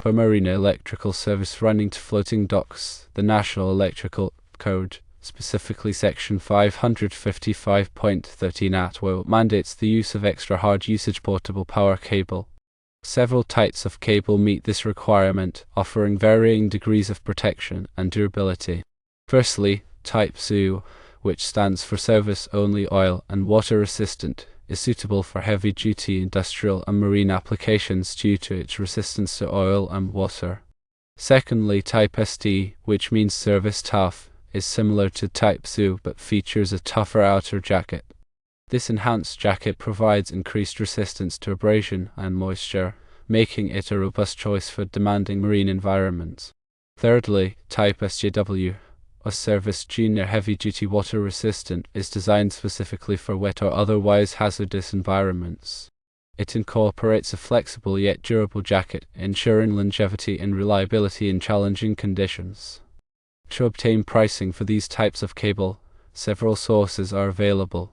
For marina electrical service running to floating docks, the National Electrical Code, specifically Section 555.13 ATWO, mandates the use of extra hard usage portable power cable. Several types of cable meet this requirement, offering varying degrees of protection and durability. Firstly, Type SOOW, which stands for Service Only Oil and Water Resistant, is suitable for heavy-duty industrial and marine applications due to its resistance to oil and water. Secondly, Type ST, which means Service Tough, is similar to Type SOOW but features a tougher outer jacket. This enhanced jacket provides increased resistance to abrasion and moisture, making it a robust choice for demanding marine environments. Thirdly, Type SJW, a Service Junior Heavy-Duty Water Resistant, is designed specifically for wet or otherwise hazardous environments. It incorporates a flexible yet durable jacket, ensuring longevity and reliability in challenging conditions. To obtain pricing for these types of cable, several sources are available.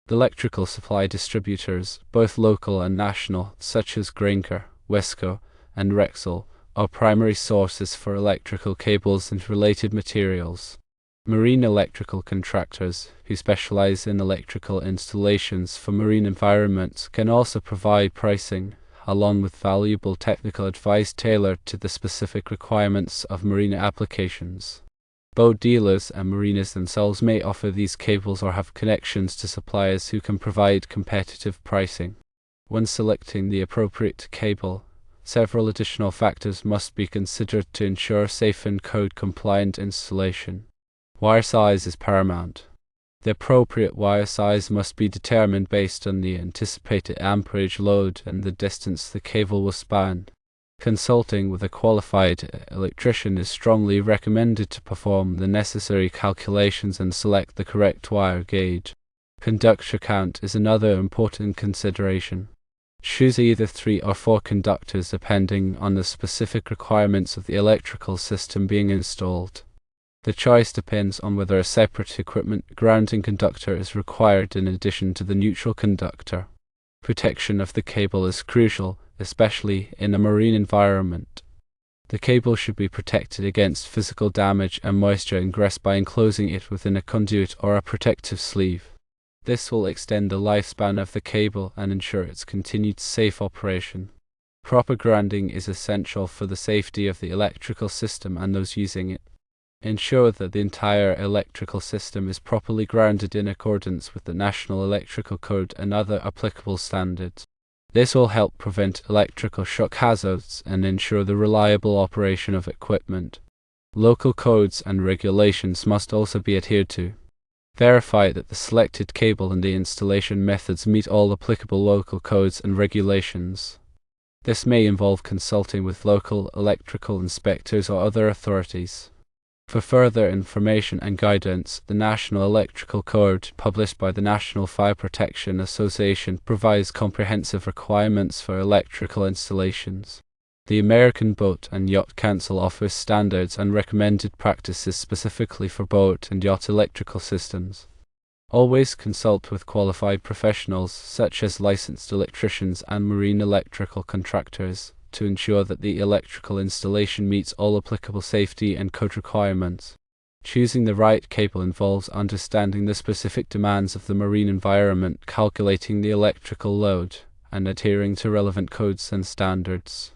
The electrical supply distributors, both local and national, such as Granger, Wesco, and Rexel, are primary sources for electrical cables and related materials. Marine electrical contractors, who specialize in electrical installations for marine environments, can also provide pricing, along with valuable technical advice tailored to the specific requirements of marine applications. Boat dealers and marinas themselves may offer these cables or have connections to suppliers who can provide competitive pricing. When selecting the appropriate cable, several additional factors must be considered to ensure safe and code-compliant installation. Wire size is paramount. The appropriate wire size must be determined based on the anticipated amperage load and the distance the cable will span. Consulting with a qualified electrician is strongly recommended to perform the necessary calculations and select the correct wire gauge. Conductor count is another important consideration. Choose either 3 or 4 conductors depending on the specific requirements of the electrical system being installed. The choice depends on whether a separate equipment grounding conductor is required in addition to the neutral conductor. Protection of the cable is crucial, especially in a marine environment. The cable should be protected against physical damage and moisture ingress by enclosing it within a conduit or a protective sleeve. This will extend the lifespan of the cable and ensure its continued safe operation. Proper grounding is essential for the safety of the electrical system and those using it. Ensure that the entire electrical system is properly grounded in accordance with the National Electrical Code and other applicable standards. This will help prevent electrical shock hazards and ensure the reliable operation of equipment. Local codes and regulations must also be adhered to. Verify that the selected cable and the installation methods meet all applicable local codes and regulations. This may involve consulting with local electrical inspectors or other authorities. For further information and guidance, the National Electrical Code, published by the National Fire Protection Association, provides comprehensive requirements for electrical installations. The American Boat and Yacht Council offers standards and recommended practices specifically for boat and yacht electrical systems. Always consult with qualified professionals such as licensed electricians and marine electrical contractors to ensure that the electrical installation meets all applicable safety and code requirements. Choosing the right cable involves understanding the specific demands of the marine environment, calculating the electrical load, and adhering to relevant codes and standards.